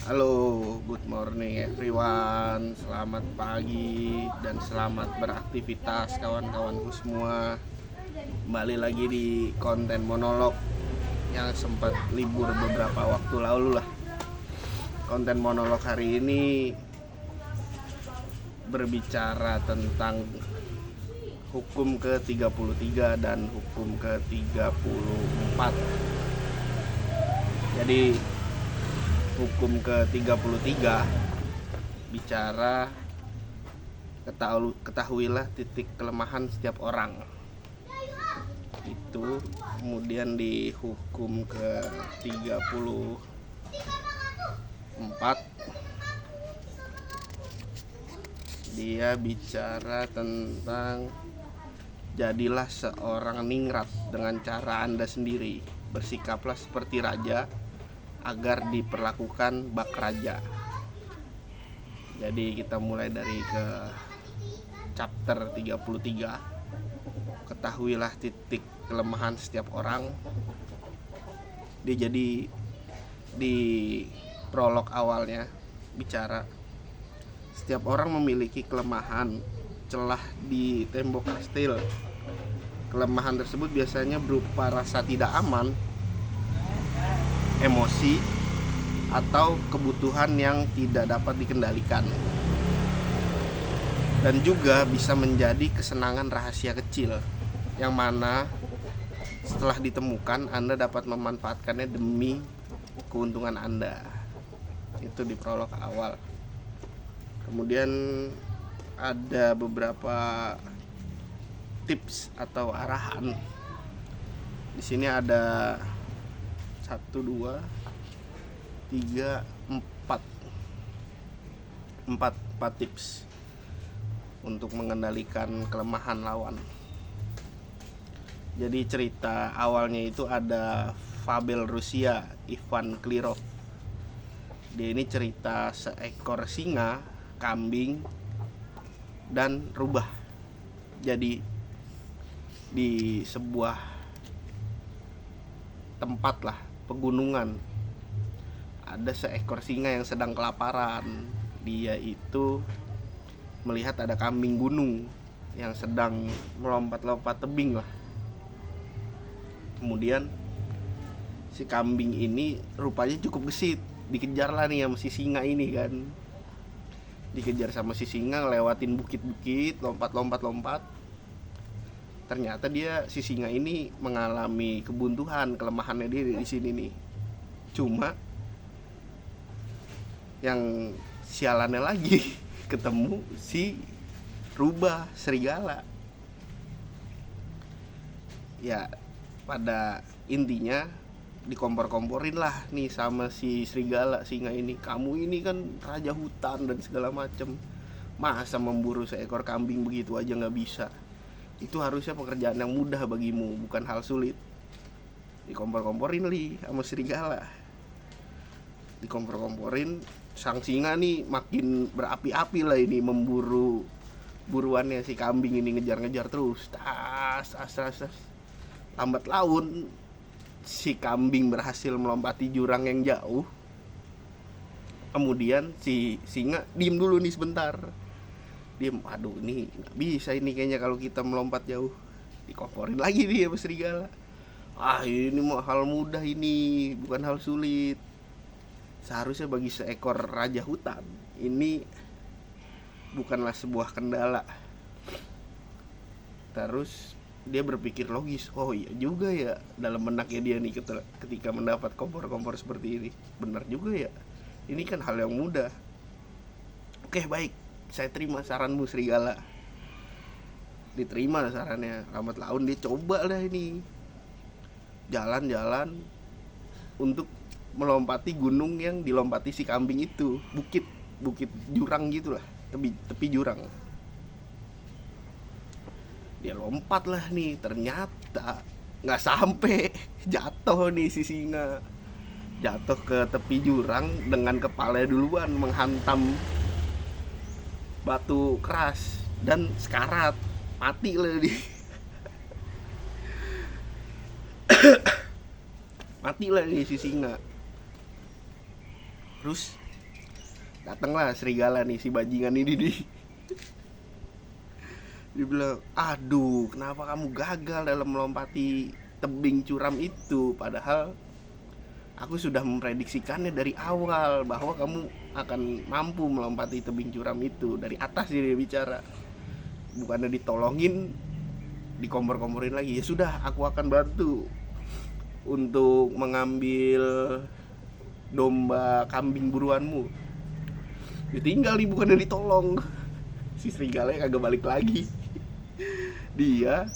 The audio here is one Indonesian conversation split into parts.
Halo, good morning everyone. Selamat pagi dan selamat beraktivitas kawan-kawanku semua. Kembali lagi di konten monolog yang sempat libur beberapa waktu lalu lah. Konten monolog hari ini berbicara tentang hukum ke-33 dan hukum ke-34. Jadi hukum ke-33 bicara ketahuilah titik kelemahan setiap orang. Itu kemudian di hukum ke-34 dia bicara tentang jadilah seorang ningrat dengan cara Anda sendiri. Bersikaplah seperti raja agar diperlakukan bak raja. Jadi kita mulai dari ke chapter 33. Ketahuilah titik kelemahan setiap orang. Dia jadi di prolog awalnya bicara setiap orang memiliki kelemahan, celah di tembok kastil. Kelemahan tersebut biasanya berupa rasa tidak aman, emosi, atau kebutuhan yang tidak dapat dikendalikan, dan juga bisa menjadi kesenangan rahasia kecil yang mana setelah ditemukan Anda dapat memanfaatkannya demi keuntungan Anda. Itu di prolog awal. Kemudian ada beberapa tips atau arahan. Di sini ada 1, 2, 3, 4 tips untuk mengendalikan kelemahan lawan. Jadi cerita awalnya itu ada fabel Rusia Ivan Klirov. Dia ini cerita seekor singa, kambing, dan rubah. Jadi di sebuah tempat lah, pegunungan, ada seekor singa yang sedang kelaparan. Dia itu melihat ada kambing gunung yang sedang melompat-lompat tebing lah. Kemudian si kambing ini rupanya cukup gesit, dikejar lah nih sama si singa ini kan. Dikejar sama si singa, ngelewatin bukit-bukit, lompat. Ternyata si singa ini mengalami kebuntuan, kelemahannya dia di sini nih. Cuma yang sialannya lagi ketemu si rubah serigala. Ya, pada intinya dikompor-komporin lah nih sama si serigala singa ini. Kamu ini kan raja hutan dan segala macem, masa memburu seekor kambing begitu aja nggak bisa? Itu harusnya pekerjaan yang mudah bagimu, bukan hal sulit. Dikompor-komporin li sama serigala. Dikompor-komporin, sang singa nih makin berapi-api lah ini memburu buruannya si kambing ini, ngejar-ngejar terus. Tas. Lambat laun si kambing berhasil melompati jurang yang jauh. Kemudian si singa diem dulu nih sebentar. Aduh ini nggak bisa ini kayaknya kalau kita melompat jauh. Dikomporin lagi dia sama serigala. Ini mah hal mudah ini, bukan hal sulit. Seharusnya bagi seekor raja hutan ini bukanlah sebuah kendala. Terus dia berpikir logis, oh iya juga ya, dalam benaknya dia nih ketika mendapat kompor-kompor seperti ini. Benar juga ya, ini kan hal yang mudah. Oke baik, saya terima saranmu serigala. Diterima sarannya. Lambat laun dia coba lah ini jalan-jalan untuk melompati gunung yang dilompati si kambing itu. Bukit jurang gitulah, tepi jurang. Dia lompat lah nih, ternyata nggak sampai, jatuh nih si singa. Jatuh ke tepi jurang dengan kepala duluan menghantam batu keras dan sekarat, mati lah dia. Mati lah nih si singa. Terus datanglah serigala nih, si bajingan ini dia bilang, aduh kenapa kamu gagal dalam melompati tebing curam itu, padahal aku sudah memprediksikannya dari awal bahwa kamu akan mampu melompati tebing curam itu. Dari atas dia bicara, bukannya ditolongin, dikompor-komporin lagi. Ya sudah, aku akan bantu untuk mengambil domba kambing buruanmu. Ditinggal nih, bukannya ditolong. Si serigala kagak balik lagi. Dia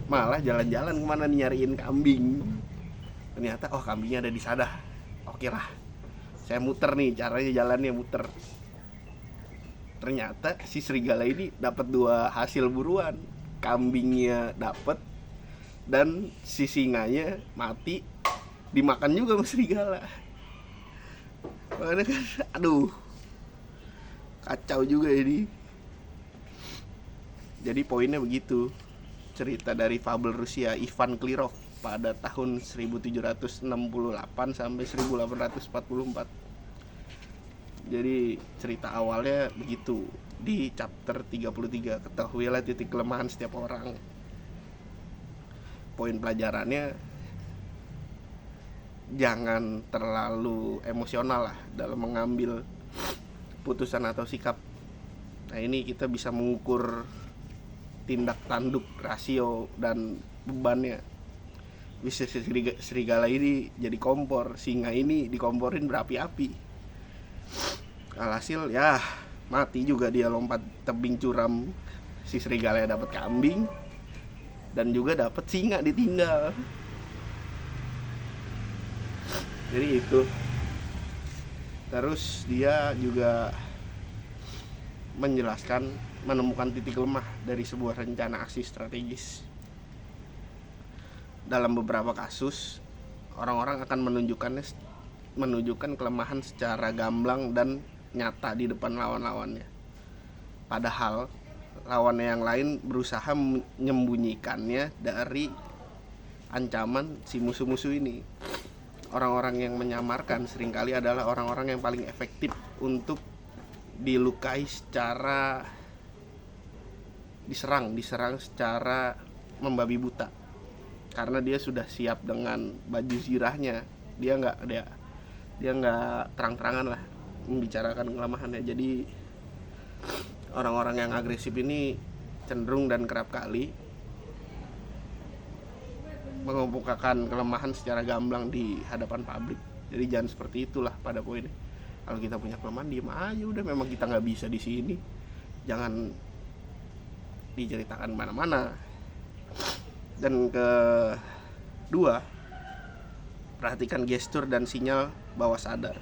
malah jalan-jalan kemana nih nyariin kambing. Ternyata oh kambingnya ada di sana. Oke lah, saya muter nih, caranya jalannya muter. Ternyata si serigala ini dapat 2 hasil buruan. Kambingnya dapat dan si singanya mati, dimakan juga sama serigala. Makanya kan, aduh, kacau juga ini. Jadi poinnya begitu, cerita dari fabel Rusia Ivan Klirov pada tahun 1768 sampai 1844. Jadi cerita awalnya begitu di chapter 33, ketahuilah titik kelemahan setiap orang. Poin pelajarannya, jangan terlalu emosional lah dalam mengambil putusan atau sikap. Nah ini kita bisa mengukur tindak tanduk, rasio, dan bebannya. Bisa serigala ini jadi kompor, singa ini dikomporin berapi-api. Alhasil ya mati juga dia lompat tebing curam. Si serigala dapat kambing dan juga dapat singa ditinggal. Jadi itu. Terus dia juga menjelaskan menemukan titik lemah dari sebuah rencana aksi strategis. Dalam beberapa kasus, orang-orang akan menunjukkan kelemahan secara gamblang dan nyata di depan lawan-lawannya. Padahal lawannya yang lain berusaha menyembunyikannya dari ancaman si musuh-musuh ini. Orang-orang yang menyamarkan seringkali adalah orang-orang yang paling efektif untuk dilukai secara diserang secara membabi buta, karena dia sudah siap dengan baju zirahnya. Dia nggak terang-terangan lah membicarakan kelemahannya. Jadi orang-orang yang agresif ini cenderung dan kerap kali mengemukakan kelemahan secara gamblang di hadapan publik. Jadi jangan seperti itulah pada poinnya. Kalau kita punya kelemahan, diem aja udah, memang kita nggak bisa di sini, jangan diceritakan mana-mana. Dan kedua, perhatikan gestur dan sinyal bawah sadar.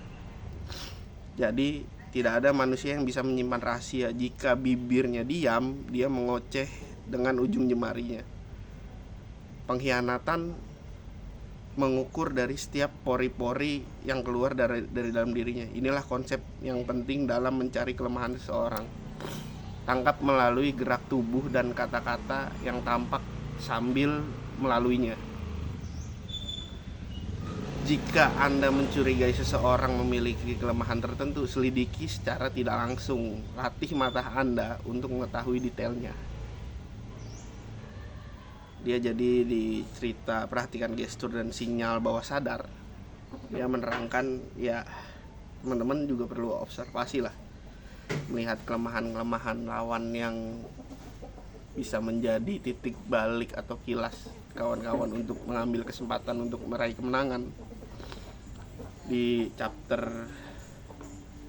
Jadi tidak ada manusia yang bisa menyimpan rahasia. Jika bibirnya diam, dia mengoceh dengan ujung jemarinya. Pengkhianatan mengukur dari setiap pori-pori yang keluar dari dalam dirinya. Inilah konsep yang penting dalam mencari kelemahan seseorang. Tangkap melalui gerak tubuh dan kata-kata yang tampak sambil melaluinya. Jika Anda mencurigai seseorang memiliki kelemahan tertentu, selidiki secara tidak langsung. Latih mata Anda untuk mengetahui detailnya. Dia jadi di cerita perhatikan gestur dan sinyal bawah sadar, dia menerangkan ya teman-teman juga perlu observasi lah, melihat kelemahan-kelemahan lawan yang bisa menjadi titik balik atau kilas kawan-kawan untuk mengambil kesempatan untuk meraih kemenangan. Di chapter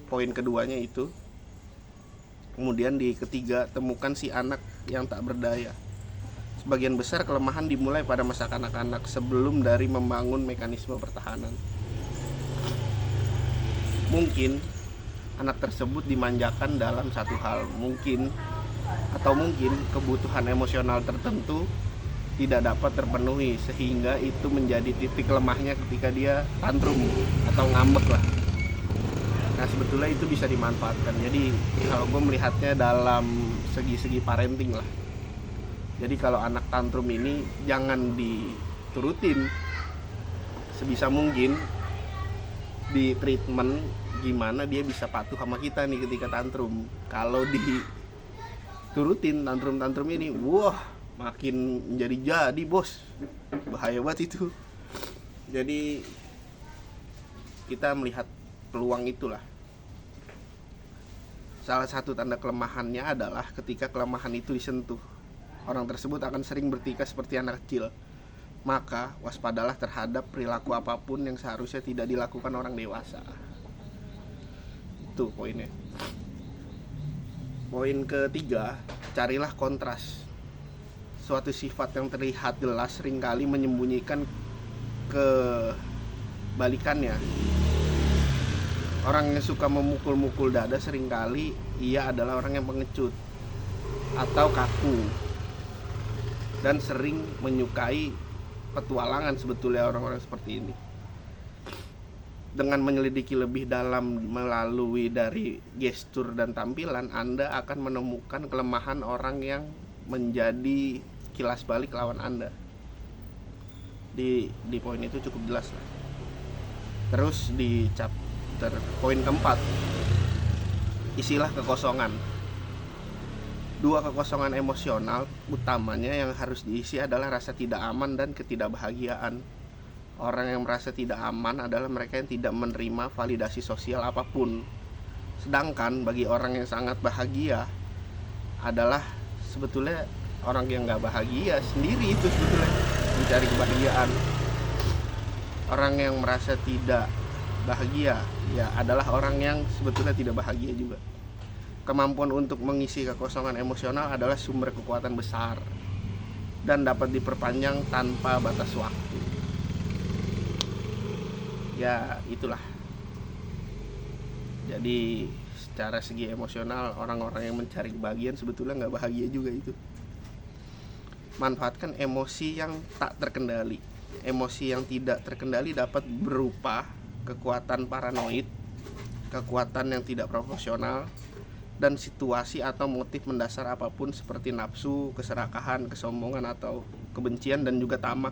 poin keduanya itu. Kemudian di ketiga, temukan si anak yang tak berdaya. Sebagian besar kelemahan dimulai pada masa kanak-kanak sebelum dari membangun mekanisme pertahanan. Mungkin anak tersebut dimanjakan dalam satu hal, mungkin kebutuhan emosional tertentu tidak dapat terpenuhi, sehingga itu menjadi titik lemahnya ketika dia tantrum atau ngambek lah. Nah sebetulnya itu bisa dimanfaatkan. Jadi kalau gue melihatnya dalam segi-segi parenting lah. Jadi kalau anak tantrum ini jangan diturutin, sebisa mungkin di treatment, gimana dia bisa patuh sama kita nih ketika tantrum. Kalau diturutin tantrum ini, wah makin jadi bos, bahaya banget itu. Jadi kita melihat peluang itulah. Salah satu tanda kelemahannya adalah ketika kelemahan itu disentuh, orang tersebut akan sering bertingkah seperti anak kecil. Maka waspadalah terhadap perilaku apapun yang seharusnya tidak dilakukan orang dewasa. Itu poinnya. Poin ketiga, carilah kontras. Suatu sifat yang terlihat jelas seringkali menyembunyikan kebalikannya. Orang yang suka memukul-mukul dada seringkali ia adalah orang yang pengecut atau kaku dan sering menyukai petualangan sebetulnya orang-orang seperti ini. Dengan menyelidiki lebih dalam melalui dari gestur dan tampilan, Anda akan menemukan kelemahan orang yang menjadi kilas balik lawan Anda. Di poin itu cukup jelas lah. Terus di poin keempat, isilah kekosongan. Dua kekosongan emosional utamanya yang harus diisi adalah rasa tidak aman dan ketidakbahagiaan. Orang yang merasa tidak aman adalah mereka yang tidak menerima validasi sosial apapun. Sedangkan bagi orang yang sangat bahagia adalah sebetulnya orang yang gak bahagia sendiri itu sebetulnya mencari kebahagiaan. Orang yang merasa tidak bahagia ya adalah orang yang sebetulnya tidak bahagia juga. Kemampuan untuk mengisi kekosongan emosional adalah sumber kekuatan besar dan dapat diperpanjang tanpa batas waktu. Ya itulah. Jadi secara segi emosional, orang-orang yang mencari kebahagiaan sebetulnya gak bahagia juga itu. Manfaatkan emosi yang tak terkendali. Emosi yang tidak terkendali dapat berupa kekuatan paranoid, kekuatan yang tidak proporsional, dan situasi atau motif mendasar apapun seperti nafsu, keserakahan, kesombongan, atau kebencian dan juga tamak.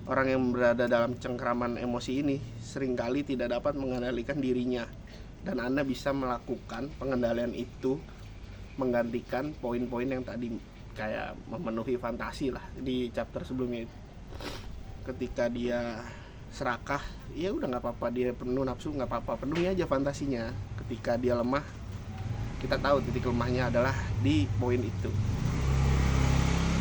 Orang yang berada dalam cengkraman emosi ini seringkali tidak dapat mengendalikan dirinya, dan Anda bisa melakukan pengendalian itu menggantikan poin-poin yang tadi kayak memenuhi fantasi lah di chapter sebelumnya itu. Ketika dia serakah, ya udah nggak apa-apa, dia penuh nafsu nggak apa-apa, penuhi aja fantasinya. Ketika dia lemah, kita tahu titik lemahnya adalah di poin itu.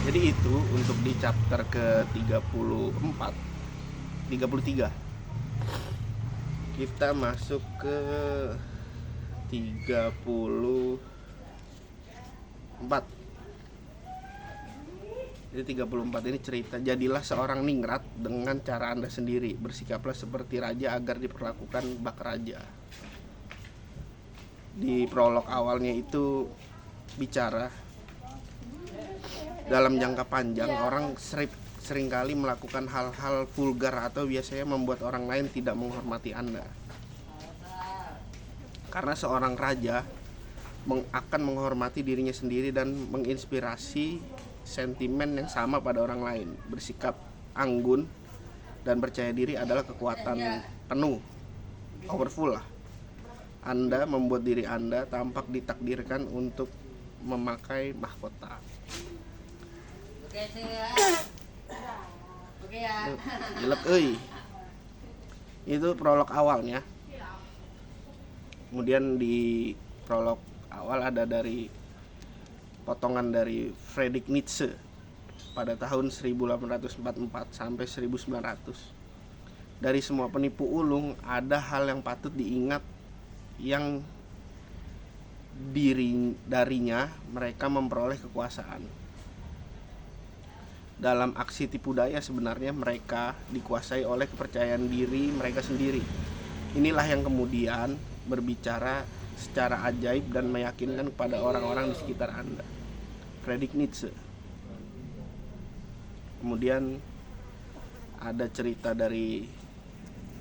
Jadi itu untuk di chapter ke 33. Kita masuk ke 34. Jadi 34 ini cerita, jadilah seorang ningrat dengan cara Anda sendiri. Bersikaplah seperti raja agar diperlakukan bak raja. Di prolog awalnya itu bicara dalam jangka panjang orang seringkali melakukan hal-hal vulgar atau biasanya membuat orang lain tidak menghormati Anda. Karena seorang raja akan menghormati dirinya sendiri dan menginspirasi sentimen yang sama pada orang lain. Bersikap anggun dan percaya diri adalah kekuatan penuh, powerful lah. Anda membuat diri Anda tampak ditakdirkan untuk memakai mahkota. Jelek euy. Itu prolog awalnya. Kemudian di prolog awal ada dari potongan dari Friedrich Nietzsche pada tahun 1844 sampai 1900. Dari semua penipu ulung ada hal yang patut diingat yang darinya mereka memperoleh kekuasaan. Dalam aksi tipu daya sebenarnya mereka dikuasai oleh kepercayaan diri mereka sendiri. Inilah yang kemudian berbicara secara ajaib dan meyakinkan kepada orang-orang di sekitar Anda. Friedrich Nietzsche. Kemudian ada cerita dari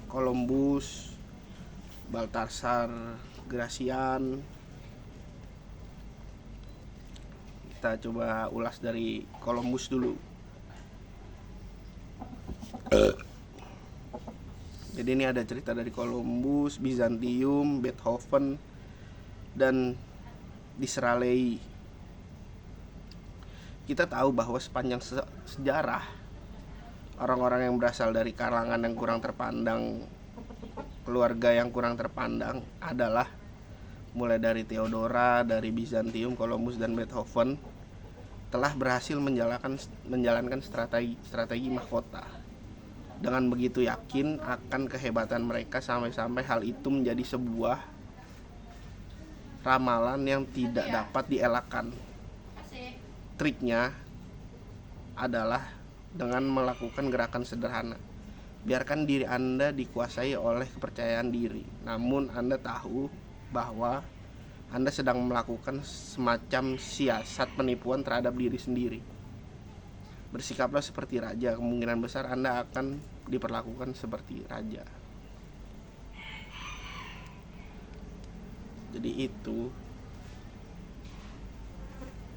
Columbus, Baltasar Gracian. Kita coba ulas dari Columbus dulu. Jadi ini ada cerita dari Columbus, Bizantium, Beethoven, dan Disraeli. Kita tahu bahwa sepanjang sejarah, orang-orang yang berasal dari kalangan yang kurang terpandang, keluarga yang kurang terpandang adalah mulai dari Theodora, dari Bizantium, Columbus, dan Beethoven telah berhasil menjalankan strategi mahkota. Dengan begitu yakin akan kehebatan mereka sampai-sampai hal itu menjadi sebuah ramalan yang tidak dapat dielakkan. Triknya adalah dengan melakukan gerakan sederhana. Biarkan diri Anda dikuasai oleh kepercayaan diri, namun Anda tahu bahwa Anda sedang melakukan semacam siasat penipuan terhadap diri sendiri. Bersikaplah seperti raja, kemungkinan besar Anda akan diperlakukan seperti raja. Jadi itu.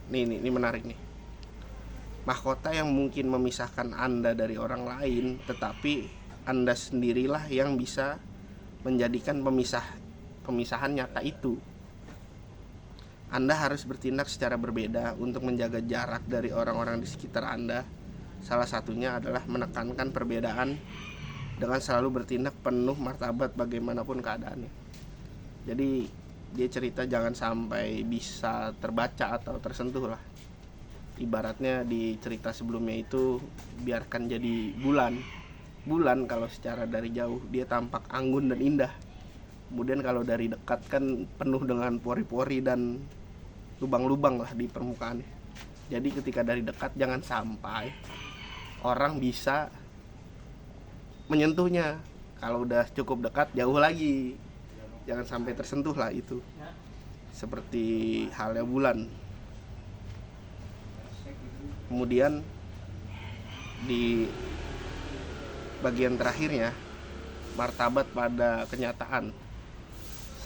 Ini menarik nih. Mahkota yang mungkin memisahkan Anda dari orang lain, tetapi Anda sendirilah yang bisa menjadikan pemisahan nyata itu. Anda harus bertindak secara berbeda untuk menjaga jarak dari orang-orang di sekitar Anda. Salah satunya adalah menekankan perbedaan dengan selalu bertindak penuh martabat bagaimanapun keadaannya. Jadi dia cerita jangan sampai bisa terbaca atau tersentuh lah. Ibaratnya di cerita sebelumnya itu biarkan jadi bulan kalau secara dari jauh dia tampak anggun dan indah. Kemudian kalau dari dekat kan penuh dengan pori-pori dan lubang-lubang lah di permukaannya. Jadi ketika dari dekat jangan sampai orang bisa menyentuhnya. Kalau udah cukup dekat jauh lagi, jangan sampai tersentuh lah itu. Seperti halnya bulan. Kemudian di bagian terakhirnya, martabat pada kenyataan.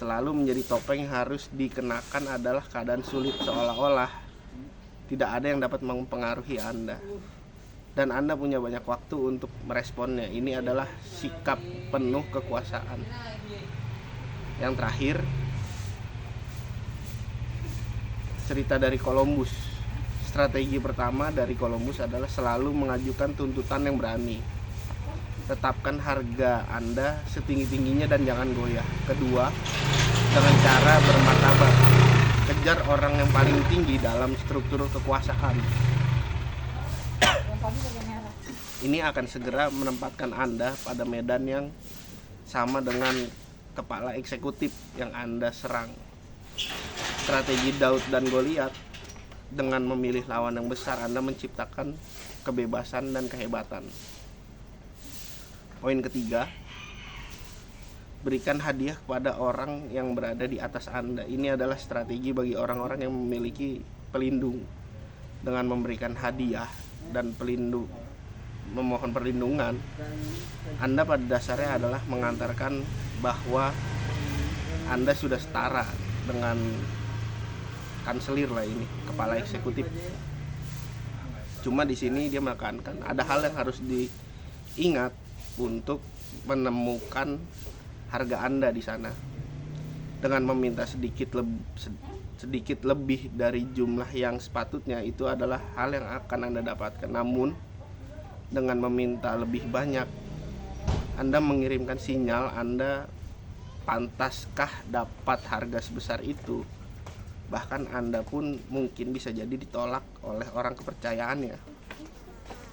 Selalu menjadi topeng yang harus dikenakan adalah keadaan sulit, seolah-olah tidak ada yang dapat mempengaruhi Anda. Dan Anda punya banyak waktu untuk meresponnya. Ini adalah sikap penuh kekuasaan. Yang terakhir, cerita dari Columbus. Strategi pertama dari Columbus adalah selalu mengajukan tuntutan yang berani. Tetapkan harga Anda setinggi-tingginya dan jangan goyah. Kedua, dengan cara bermartabat, kejar orang yang paling tinggi dalam struktur kekuasaan. Ini akan segera menempatkan Anda pada medan yang sama dengan kepala eksekutif yang Anda serang. Strategi Daud dan Goliat, dengan memilih lawan yang besar Anda menciptakan kebebasan dan kehebatan. Poin ketiga, berikan hadiah kepada orang yang berada di atas Anda. Ini adalah strategi bagi orang-orang yang memiliki pelindung. Dengan memberikan hadiah dan memohon perlindungan, Anda pada dasarnya adalah mengantarkan bahwa Anda sudah setara dengan kanselir lah ini, kepala eksekutif. Cuma di sini dia menekankan ada hal yang harus diingat untuk menemukan harga Anda di sana. Dengan meminta sedikit lebih dari jumlah yang sepatutnya, itu adalah hal yang akan Anda dapatkan. Namun dengan meminta lebih banyak, Anda mengirimkan sinyal Anda pantaskah dapat harga sebesar itu. Bahkan Anda pun mungkin bisa jadi ditolak oleh orang kepercayaannya.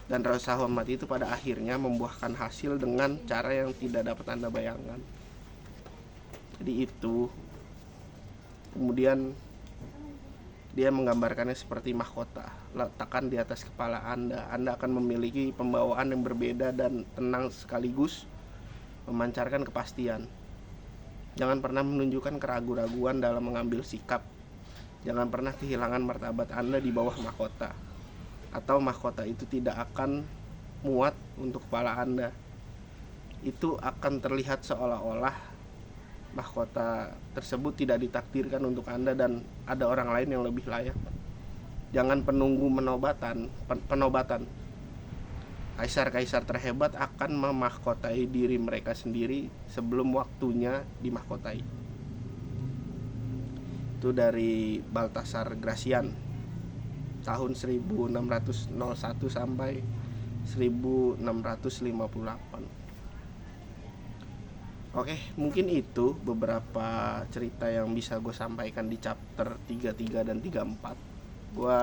Dan rasa hormat itu pada akhirnya membuahkan hasil dengan cara yang tidak dapat Anda bayangkan. Jadi itu. Kemudian dia menggambarkannya seperti mahkota. Letakkan di atas kepala Anda. Anda akan memiliki pembawaan yang berbeda dan tenang sekaligus memancarkan kepastian. Jangan pernah menunjukkan keraguan-raguan dalam mengambil sikap. Jangan pernah kehilangan martabat Anda di bawah mahkota, atau mahkota itu tidak akan muat untuk kepala Anda. Itu akan terlihat seolah-olah mahkota tersebut tidak ditakdirkan untuk Anda dan ada orang lain yang lebih layak. Jangan penunggu penobatan. kaisar-kaisar terhebat akan memahkotai diri mereka sendiri sebelum waktunya dimahkotai. Itu dari Baltasar Gracian tahun 1601 sampai 1658. Oke, mungkin itu beberapa cerita yang bisa gue sampaikan di chapter 33 dan 34. Gue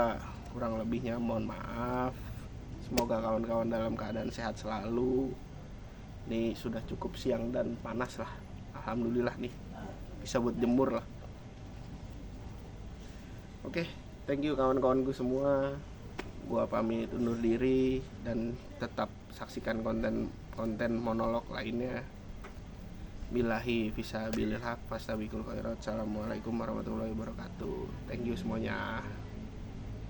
kurang lebihnya mohon maaf. Semoga kawan-kawan dalam keadaan sehat selalu. Ini sudah cukup siang dan panas lah. Alhamdulillah nih, bisa buat jemur lah. Oke, thank you kawan-kawanku semua. Gue pamit undur diri dan tetap saksikan konten monolog lainnya. Billahi fisabilillah, fastabiqul khairat. Assalamualaikum warahmatullahi wabarakatuh. Thank you semuanya.